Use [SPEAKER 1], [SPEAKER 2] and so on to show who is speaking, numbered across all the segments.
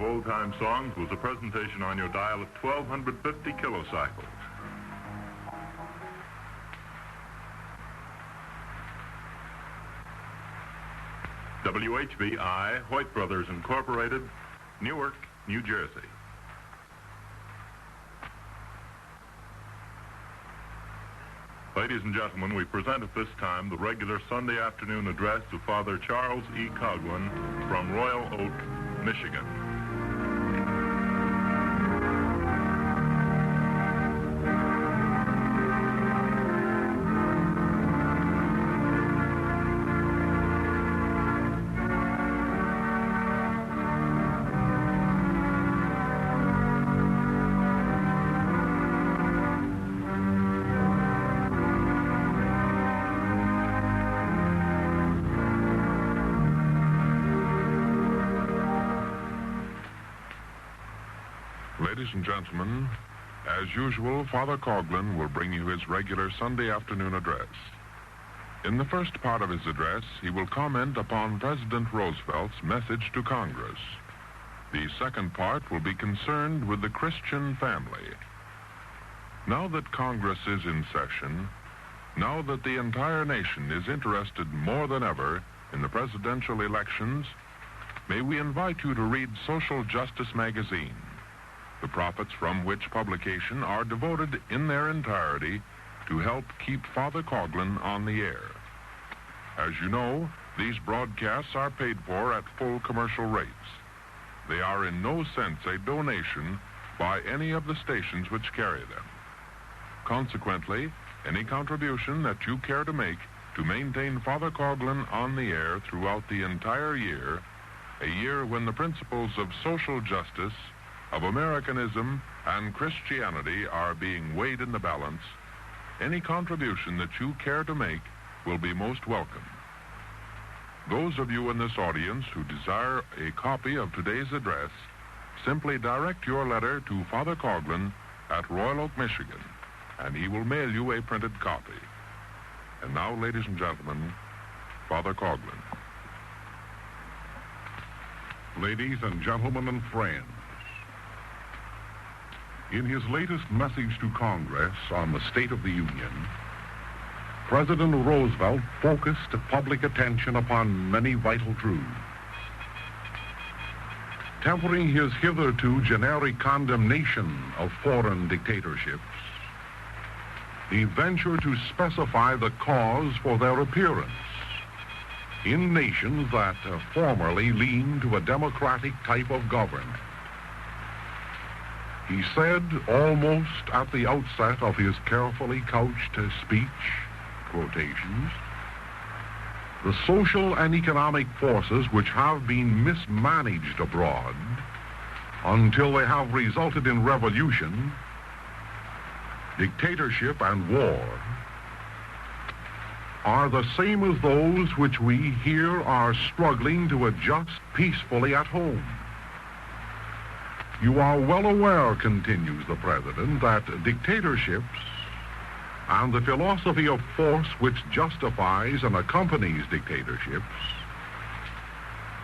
[SPEAKER 1] of old-time songs was a presentation on your dial at 1,250 kilocycles. WHBI, Hoyt Brothers Incorporated, Newark, New Jersey. Ladies and gentlemen, we present at this time the regular Sunday afternoon address of Father Charles E. Coughlin from Royal Oak, Michigan.
[SPEAKER 2] Ladies and gentlemen, as usual, Father Coughlin will bring you his regular Sunday afternoon address. In the first part of his address, he will comment upon President Roosevelt's message to Congress. The second part will be concerned with the Christian family. Now that Congress is in session, now that the entire nation is interested more than ever in the presidential elections, may we invite you to read Social Justice magazine, the profits from which publication are devoted in their entirety to help keep Father Coughlin on the air. As you know, these broadcasts are paid for at full commercial rates. They are in no sense a donation by any of the stations which carry them. Consequently, any contribution that you care to make to maintain Father Coughlin on the air throughout the entire year, a year when the principles of social justice, of Americanism and Christianity are being weighed in the balance, any contribution that you care to make will be most welcome. Those of you in this audience who desire a copy of today's address, simply direct your letter to Father Coughlin at Royal Oak, Michigan, and he will mail you a printed copy. And now, ladies and gentlemen, Father Coughlin.
[SPEAKER 3] Ladies and gentlemen and friends, in his latest message to Congress on the State of the Union, President Roosevelt focused public attention upon many vital truths. Tempering his hitherto generic condemnation of foreign dictatorships, he ventured to specify the cause for their appearance in nations that formerly leaned to a democratic type of government. He said, almost at the outset of his carefully couched speech, quotations, the social and economic forces which have been mismanaged abroad until they have resulted in revolution, dictatorship, and war are the same as those which we here are struggling to adjust peacefully at home. You are well aware, continues the President, that dictatorships and the philosophy of force which justifies and accompanies dictatorships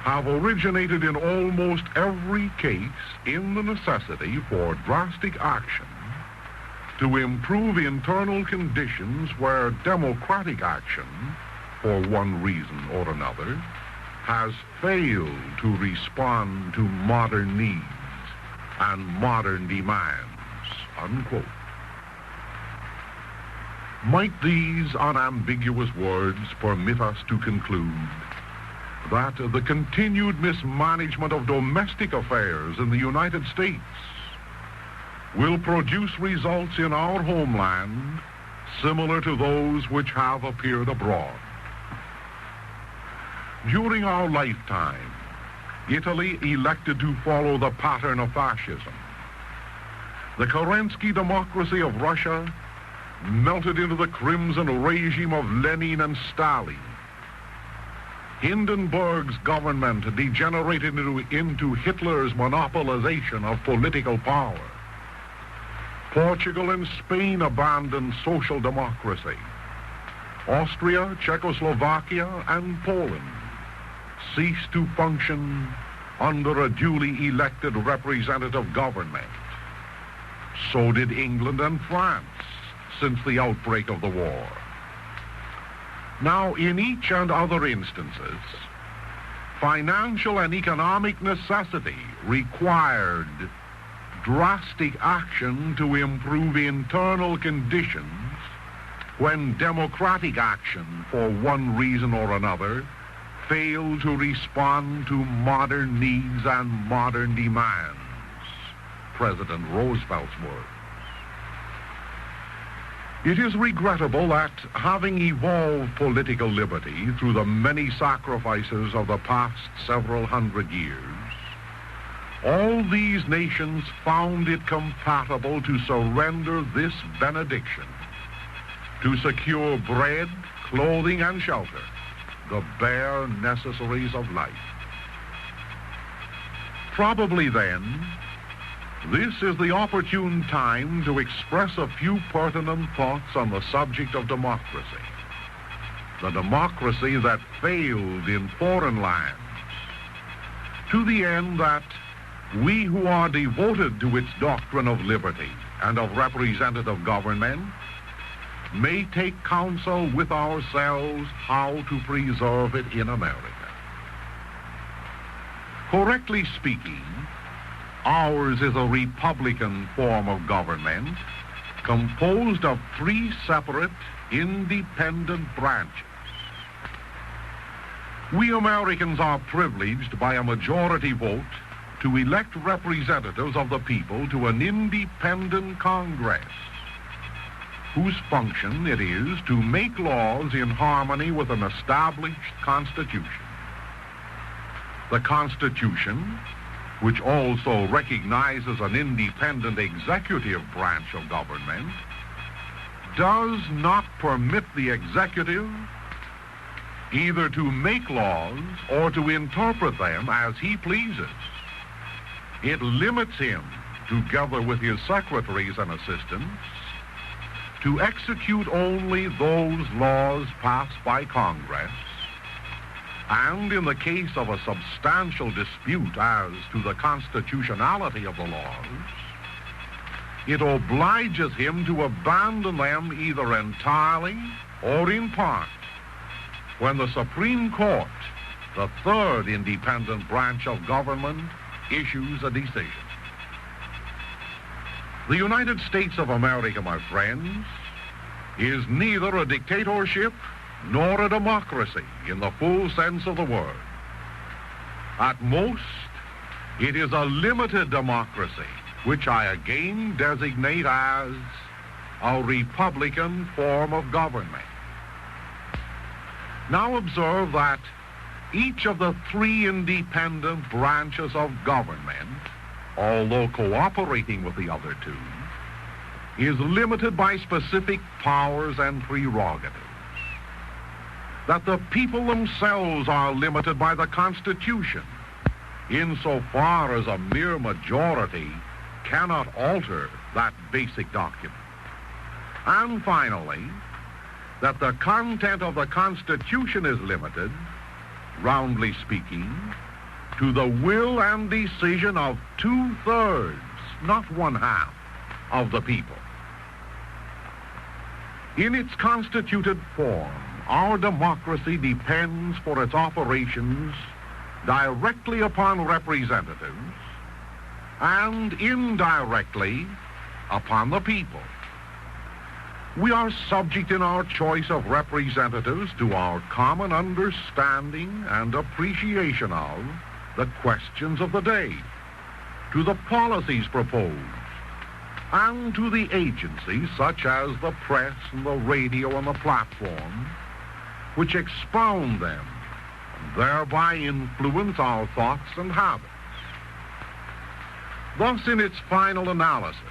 [SPEAKER 3] have originated in almost every case in the necessity for drastic action to improve internal conditions where democratic action, for one reason or another, has failed to respond to modern needs and modern demands, unquote. Might these unambiguous words permit us to conclude that the continued mismanagement of domestic affairs in the United States will produce results in our homeland similar to those which have appeared abroad? During our lifetime, Italy elected to follow the pattern of fascism. The Kerensky democracy of Russia melted into the crimson regime of Lenin and Stalin. Hindenburg's government degenerated into Hitler's monopolization of political power. Portugal and Spain abandoned social democracy. Austria, Czechoslovakia, and Poland ceased to function under a duly elected representative government. So did England and France since the outbreak of the war. Now, in each and other instances, financial and economic necessity required drastic action to improve internal conditions when democratic action, for one reason or another, failed to respond to modern needs and modern demands. President Roosevelt's words. It is regrettable that, having evolved political liberty through the many sacrifices of the past several hundred years, all these nations found it compatible to surrender this benediction, to secure bread, clothing, and shelter, the bare necessaries of life. Probably then, this is the opportune time to express a few pertinent thoughts on the subject of democracy. The democracy that failed in foreign lands, to the end that we who are devoted to its doctrine of liberty and of representative government may take counsel with ourselves how to preserve it in America. Correctly speaking, ours is a republican form of government composed of three separate, independent branches. We Americans are privileged by a majority vote to elect representatives of the people to an independent Congress, whose function it is to make laws in harmony with an established Constitution. The Constitution, which also recognizes an independent executive branch of government, does not permit the executive either to make laws or to interpret them as he pleases. It limits him, together with his secretaries and assistants, to execute only those laws passed by Congress, and in the case of a substantial dispute as to the constitutionality of the laws, it obliges him to abandon them either entirely or in part when the Supreme Court, the third independent branch of government, issues a decision. The United States of America, my friends, is neither a dictatorship nor a democracy in the full sense of the word. At most, it is a limited democracy, which I again designate as a republican form of government. Now observe that each of the three independent branches of government, although cooperating with the other two, is limited by specific powers and prerogatives. That the people themselves are limited by the Constitution, insofar as a mere majority cannot alter that basic document. And finally, that the content of the Constitution is limited, roundly speaking, to the will and decision of 2/3, not 1/2, of the people. In its constituted form, our democracy depends for its operations directly upon representatives and indirectly upon the people. We are subject in our choice of representatives to our common understanding and appreciation of the questions of the day, to the policies proposed, and to the agencies such as the press and the radio and the platform, which expound them and thereby influence our thoughts and habits. Thus, in its final analysis,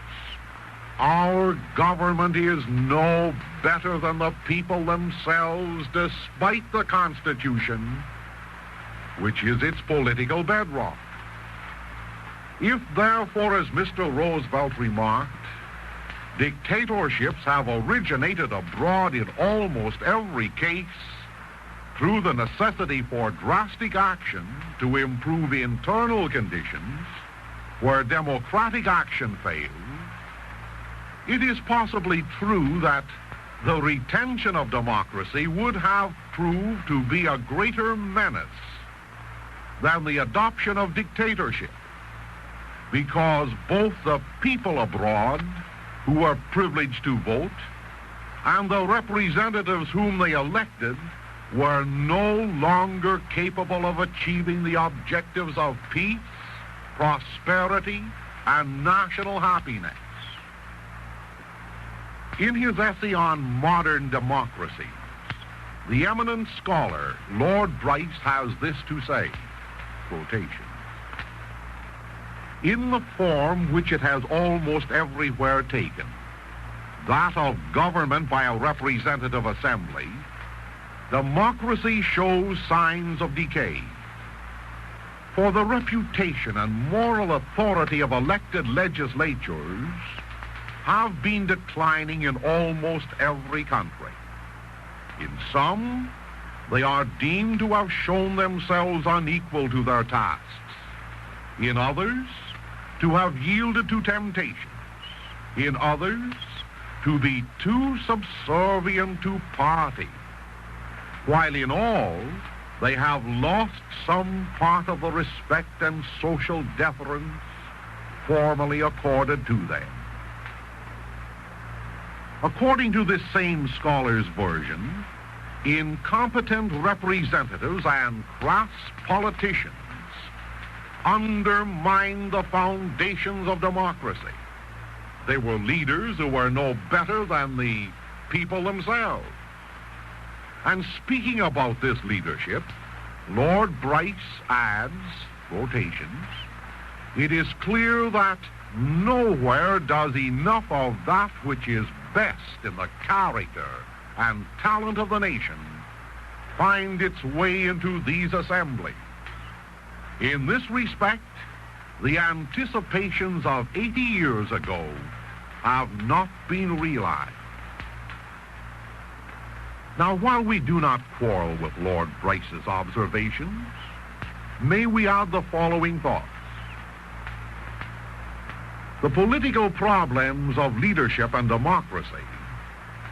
[SPEAKER 3] our government is no better than the people themselves, despite the Constitution, which is its political bedrock. If, therefore, as Mr. Roosevelt remarked, dictatorships have originated abroad in almost every case, through the necessity for drastic action to improve internal conditions where democratic action fails, it is possibly true that the retention of democracy would have proved to be a greater menace than the adoption of dictatorship, because both the people abroad who are privileged to vote and the representatives whom they elected were no longer capable of achieving the objectives of peace, prosperity, and national happiness. In his essay on modern democracies, the eminent scholar Lord Bryce has this to say, quotation, "In the form which it has almost everywhere taken, that of government by a representative assembly, democracy shows signs of decay. For the reputation and moral authority of elected legislatures have been declining in almost every country. In some, they are deemed to have shown themselves unequal to their tasks. In others, to have yielded to temptations. In others, to be too subservient to party. While in all, they have lost some part of the respect and social deference formerly accorded to them." According to this same scholar's version, incompetent representatives and crass politicians undermined the foundations of democracy. They were leaders who were no better than the people themselves. And speaking about this leadership, Lord Bryce adds, quotations, "It is clear that nowhere does enough of that which is best in the character and talent of the nation find its way into these assemblies. In this respect, the anticipations of 80 years ago have not been realized." Now, while we do not quarrel with Lord Bryce's observations, may we add the following thoughts. The political problems of leadership and democracy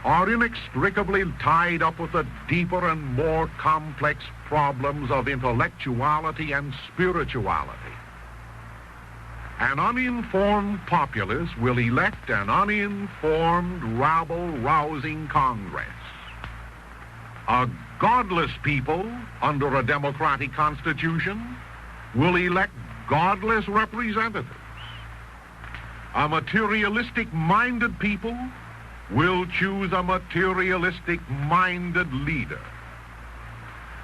[SPEAKER 3] are inextricably tied up with the deeper and more complex problems of intellectuality and spirituality. An uninformed populace will elect an uninformed, rabble-rousing Congress. A godless people under a democratic constitution will elect godless representatives. A materialistic-minded people will choose a materialistic-minded leader.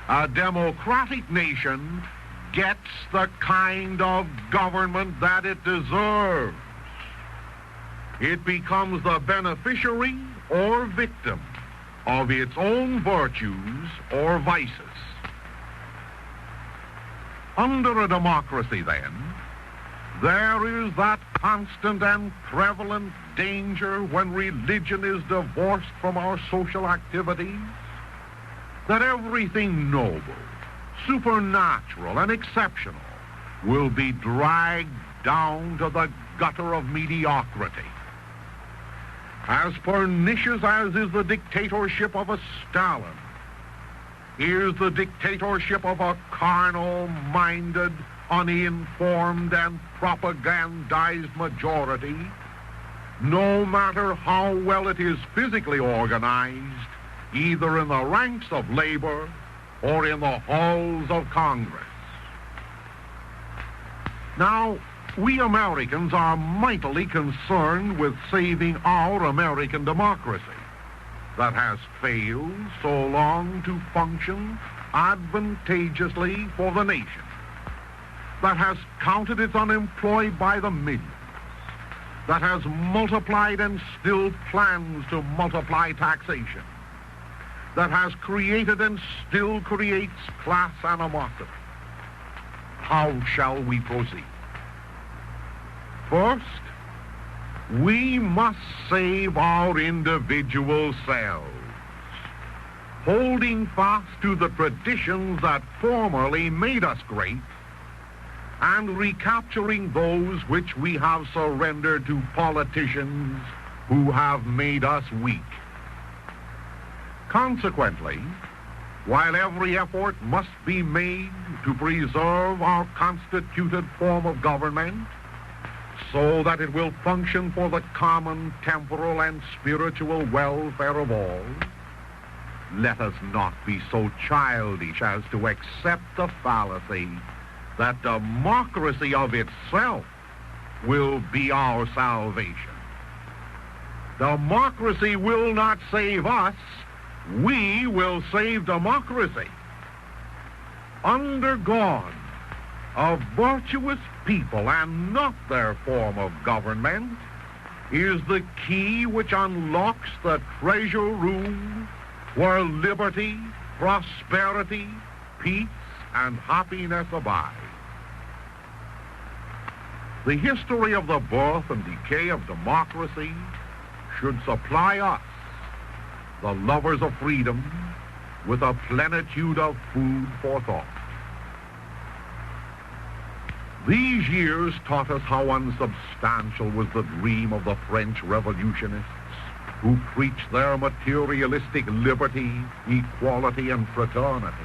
[SPEAKER 3] A democratic nation gets the kind of government that it deserves. It becomes the beneficiary or victim of its own virtues or vices. Under a democracy, then, there is that constant and prevalent danger when religion is divorced from our social activities, that everything noble, supernatural, and exceptional will be dragged down to the gutter of mediocrity. As pernicious as is the dictatorship of a Stalin, is the dictatorship of a carnal-minded, uninformed, and propagandized majority, no matter how well it is physically organized, either in the ranks of labor or in the halls of Congress. Now, we Americans are mightily concerned with saving our American democracy that has failed so long to function advantageously for the nation, that has counted its unemployed by the millions, that has multiplied and still plans to multiply taxation, that has created and still creates class animosity. How shall we proceed? First, we must save our individual selves. holding fast to the traditions that formerly made us great, and recapturing those which we have surrendered to politicians who have made us weak. Consequently, while every effort must be made to preserve our constituted form of government so that it will function for the common temporal and spiritual welfare of all, let us not be so childish as to accept the fallacy that democracy of itself will be our salvation. Democracy will not save us. We will save democracy. Under God, a virtuous people and not their form of government is the key which unlocks the treasure room where liberty, prosperity, peace, and happiness abide. The history of the birth and decay of democracy should supply us, the lovers of freedom, with a plenitude of food for thought. These years taught us how unsubstantial was the dream of the French revolutionists who preached their materialistic liberty, equality, and fraternity.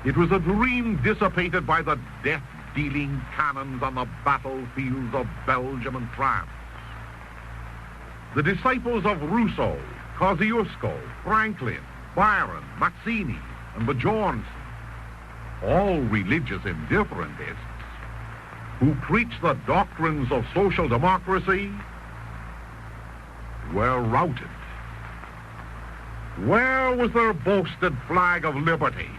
[SPEAKER 3] It was a dream dissipated by the death-dealing cannons on the battlefields of Belgium and France. The disciples of Rousseau, Kosciuszko, Franklin, Byron, Mazzini, and Bjornson, all religious indifferentists, who preached the doctrines of social democracy, were routed. Where was their boasted flag of liberty?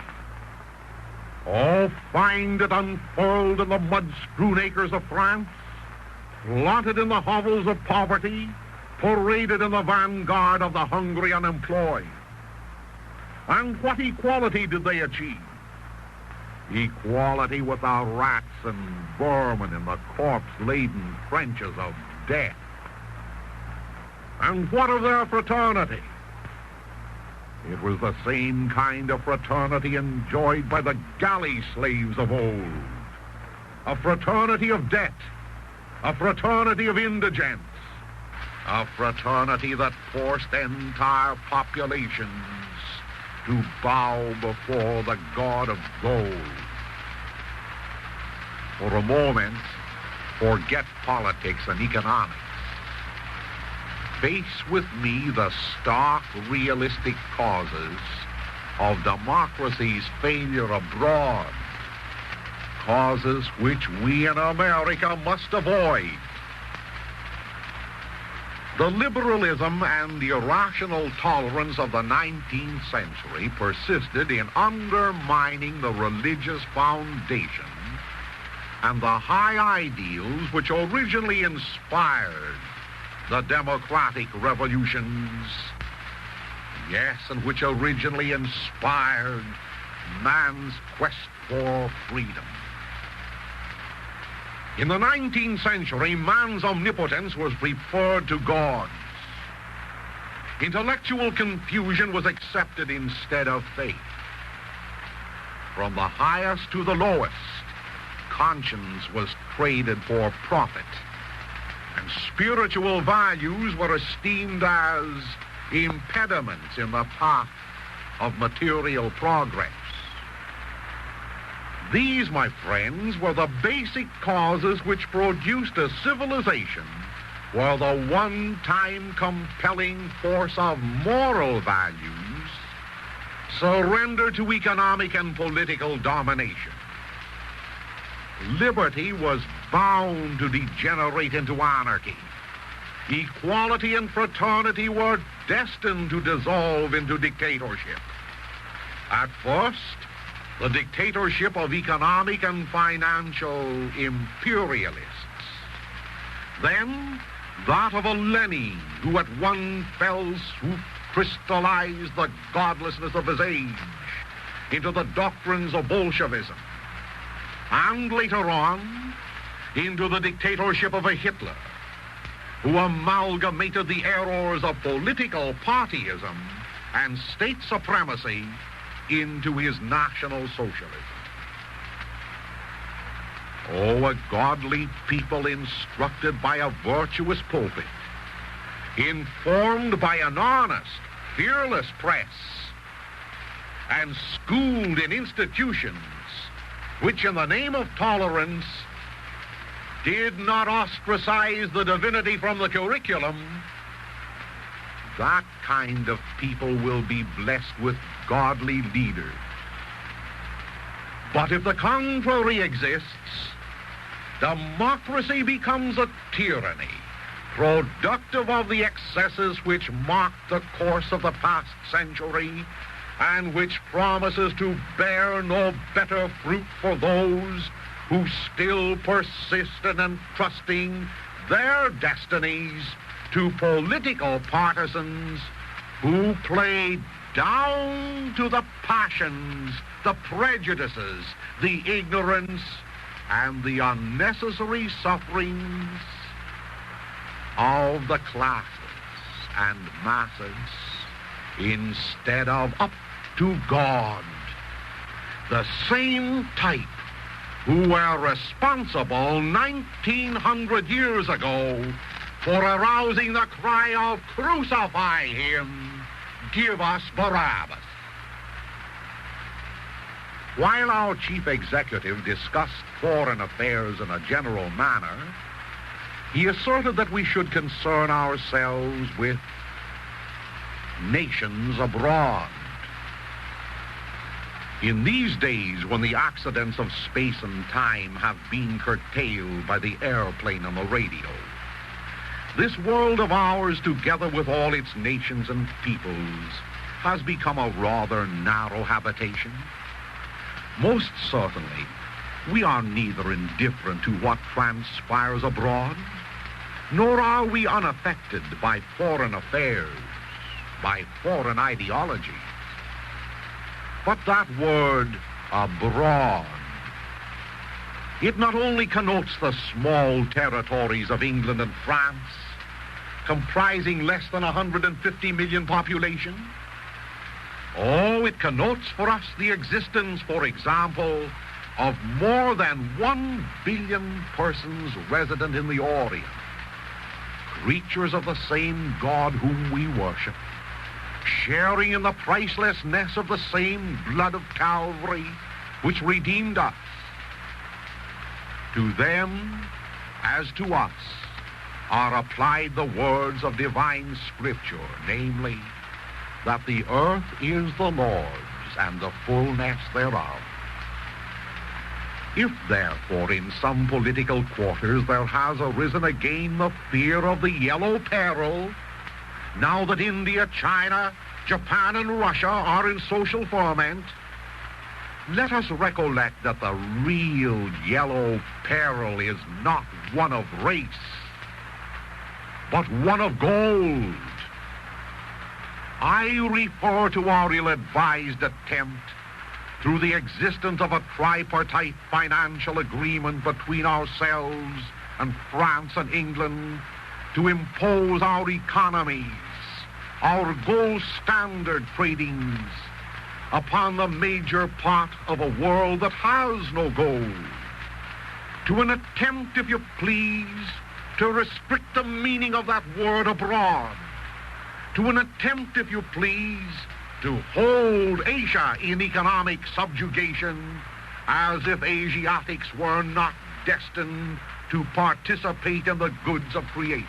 [SPEAKER 3] Oh, find it unfurled in the mud-strewn acres of France, flaunted in the hovels of poverty, paraded in the vanguard of the hungry unemployed. And what equality did they achieve? Equality with the rats and vermin in the corpse-laden trenches of death. And what of their fraternity? It was the same kind of fraternity enjoyed by the galley slaves of old. A fraternity of debt, a fraternity of indigence, a fraternity that forced entire populations to bow before the god of gold. For a moment, forget politics and economics. Face with me the stark, realistic causes of democracy's failure abroad, causes which we in America must avoid. The liberalism and the irrational tolerance of the 19th century persisted in undermining the religious foundation and the high ideals which originally inspired the democratic revolutions, yes, and which originally inspired man's quest for freedom. In the 19th century, man's omnipotence was preferred to God's. Intellectual confusion was accepted instead of faith. From the highest to the lowest, conscience was traded for profit, and spiritual values were esteemed as impediments in the path of material progress. These, my friends, were the basic causes which produced a civilization where the one-time compelling force of moral values surrendered to economic and political domination. Liberty was bound to degenerate into anarchy. Equality and fraternity were destined to dissolve into dictatorship. At first, the dictatorship of economic and financial imperialists. Then, that of a Lenin who at one fell swoop crystallized the godlessness of his age into the doctrines of Bolshevism. And later on, into the dictatorship of a Hitler, who amalgamated the errors of political partyism and state supremacy into his National Socialism. Oh, a godly people instructed by a virtuous pulpit, informed by an honest, fearless press, and schooled in institutions which in the name of tolerance did not ostracize the divinity from the curriculum, that kind of people will be blessed with godly leaders. But if the contrary exists, democracy becomes a tyranny, productive of the excesses which marked the course of the past century and which promises to bear no better fruit for those who still persist in entrusting their destinies to political partisans who play down to the passions, the prejudices, the ignorance, and the unnecessary sufferings of the classes and masses instead of up to God, the same type who were responsible 1900 years ago for arousing the cry of crucify him, give us Barabbas. While our chief executive discussed foreign affairs in a general manner, he asserted that we should concern ourselves with nations abroad. In these days, when the accidents of space and time have been curtailed by the airplane and the radio, this world of ours, together with all its nations and peoples, has become a rather narrow habitation. Most certainly, we are neither indifferent to what transpires abroad, nor are we unaffected by foreign affairs, by foreign ideology. But that word, abroad, it not only connotes the small territories of England and France, comprising less than 150 million population. Oh, it connotes for us the existence, for example, of more than 1 billion persons resident in the Orient, creatures of the same God whom we worship, sharing in the pricelessness of the same blood of Calvary which redeemed us. To them, as to us, are applied the words of divine Scripture, namely, that the earth is the Lord's and the fullness thereof. If, therefore, in some political quarters there has arisen again the fear of the yellow peril, now that India, China, Japan, and Russia are in social ferment, let us recollect that the real yellow peril is not one of race, but one of gold. I refer to our ill-advised attempt, through the existence of a tripartite financial agreement between ourselves and France and England, to impose our economies, our gold standard tradings, upon the major part of a world that has no gold, to an attempt, if you please, to restrict the meaning of that word abroad, to an attempt, if you please, to hold Asia in economic subjugation, as if Asiatics were not destined to participate in the goods of creation.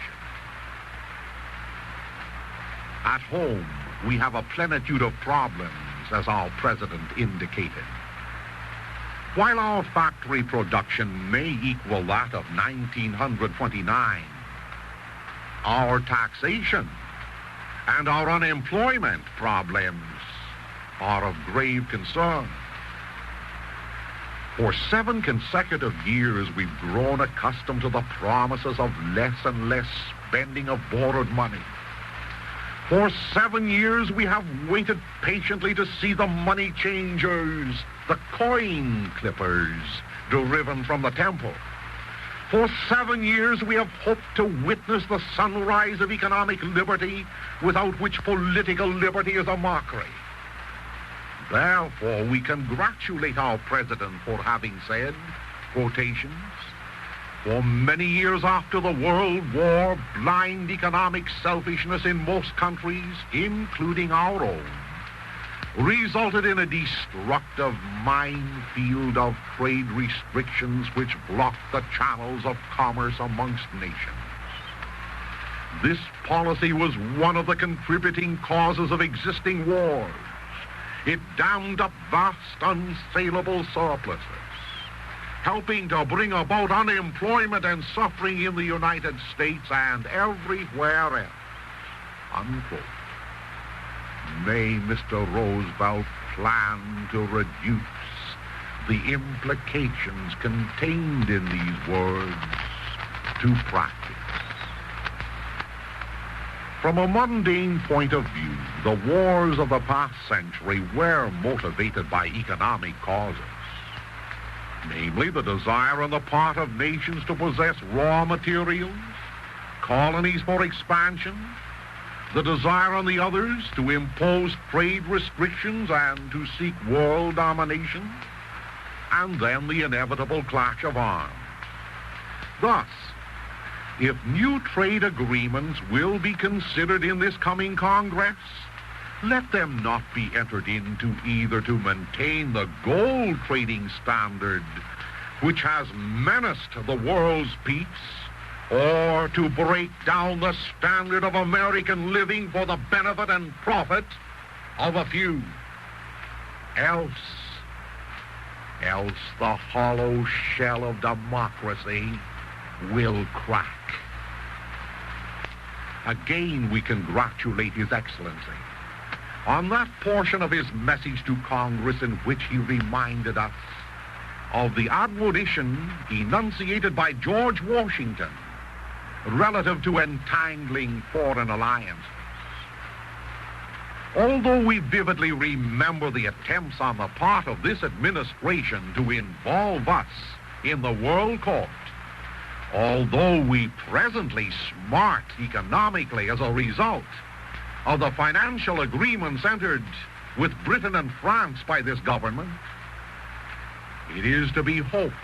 [SPEAKER 3] At home, we have a plenitude of problems, as our president indicated. While our factory production may equal that of 1929, our taxation and our unemployment problems are of grave concern. For 7 consecutive years, we've grown accustomed to the promises of less and less spending of borrowed money. For 7 years, we have waited patiently to see the money changers, the coin clippers, driven from the temple. For 7 years we have hoped to witness the sunrise of economic liberty, without which political liberty is a mockery. Therefore, we congratulate our president for having said, quotations, "For many years after the World War, blind economic selfishness in most countries, including our own, resulted in a destructive minefield of trade restrictions which blocked the channels of commerce amongst nations. This policy was one of the contributing causes of existing wars. It dammed up vast unsaleable surpluses, helping to bring about unemployment and suffering in the United States and everywhere else," unquote. May Mr. Roosevelt plan to reduce the implications contained in these words to practice. From a mundane point of view, the wars of the past century were motivated by economic causes, namely the desire on the part of nations to possess raw materials, colonies for expansion, the desire on the others to impose trade restrictions and to seek world domination, and then the inevitable clash of arms. Thus, if new trade agreements will be considered in this coming Congress, let them not be entered into either to maintain the gold trading standard, which has menaced the world's peace, or to break down the standard of American living for the benefit and profit of a few. Else the hollow shell of democracy will crack. Again, we congratulate His Excellency on that portion of his message to Congress in which he reminded us of the admonition enunciated by George Washington relative to entangling foreign alliances. Although we vividly remember the attempts on the part of this administration to involve us in the World Court, although we presently smart economically as a result of the financial agreements entered with Britain and France by this government, it is to be hoped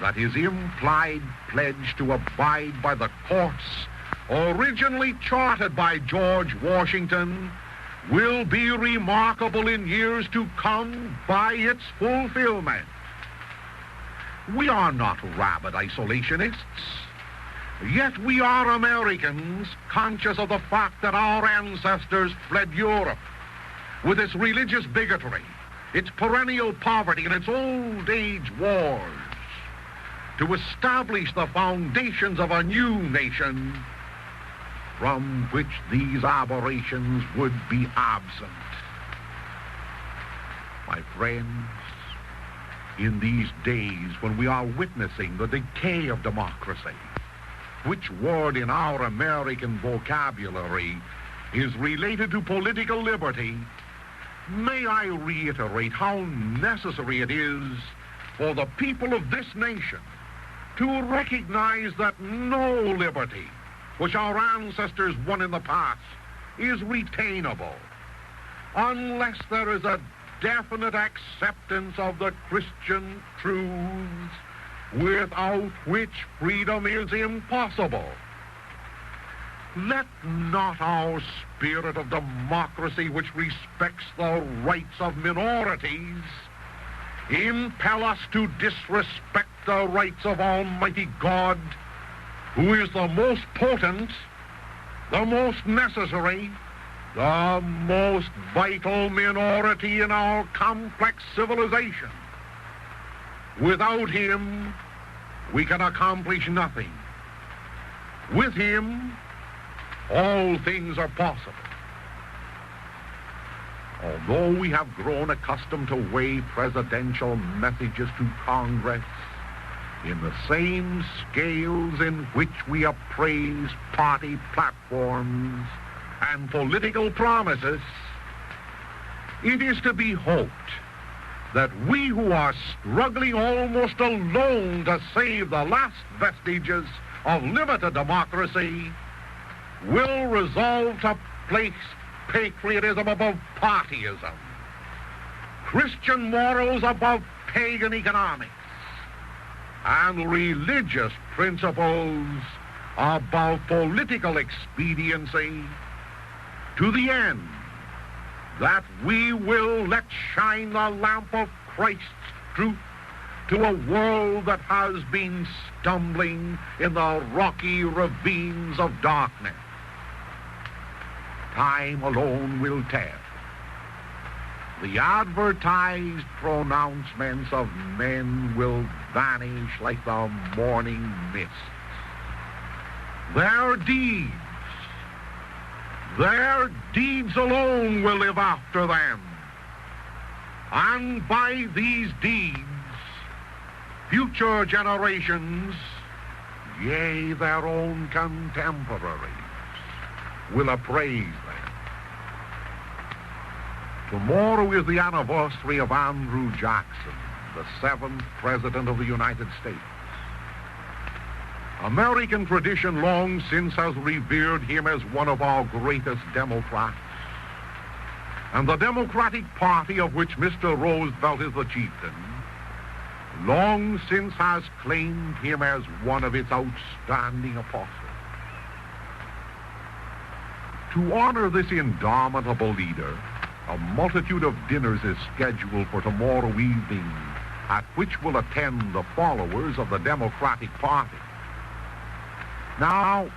[SPEAKER 3] that his implied pledge to abide by the course originally charted by George Washington will be remarkable in years to come by its fulfillment. We are not rabid isolationists, yet we are Americans conscious of the fact that our ancestors fled Europe with its religious bigotry, its perennial poverty, and its old age wars to establish the foundations of a new nation from which these aberrations would be absent. My friends, in these days when we are witnessing the decay of democracy, which word in our American vocabulary is related to political liberty, may I reiterate how necessary it is for the people of this nation to recognize that no liberty which our ancestors won in the past is retainable unless there is a definite acceptance of the Christian truths without which freedom is impossible. Let not our spirit of democracy, which respects the rights of minorities, impel us to disrespect the rights of Almighty God, who is the most potent, the most necessary, the most vital minority in our complex civilization. Without him, we can accomplish nothing. With him, all things are possible. Although we have grown accustomed to weigh presidential messages to Congress in the same scales in which we appraise party platforms and political promises, it is to be hoped that we who are struggling almost alone to save the last vestiges of limited democracy will resolve to place patriotism above partyism, Christian morals above pagan economics, and religious principles above political expediency, to the end that we will let shine the lamp of Christ's truth to a world that has been stumbling in the rocky ravines of darkness. Time alone will tell. The advertised pronouncements of men will vanish like the morning mist. Their deeds alone will live after them. And by these deeds, future generations, yea, their own contemporaries, will appraise them. Tomorrow is the anniversary of Andrew Jackson, the 7th President of the United States. American tradition long since has revered him as one of our greatest Democrats. And the Democratic Party, of which Mr. Roosevelt is the chieftain, long since has claimed him as one of its outstanding apostles. To honor this indomitable leader, a multitude of dinners is scheduled for tomorrow evening, at which will attend the followers of the Democratic Party. Now,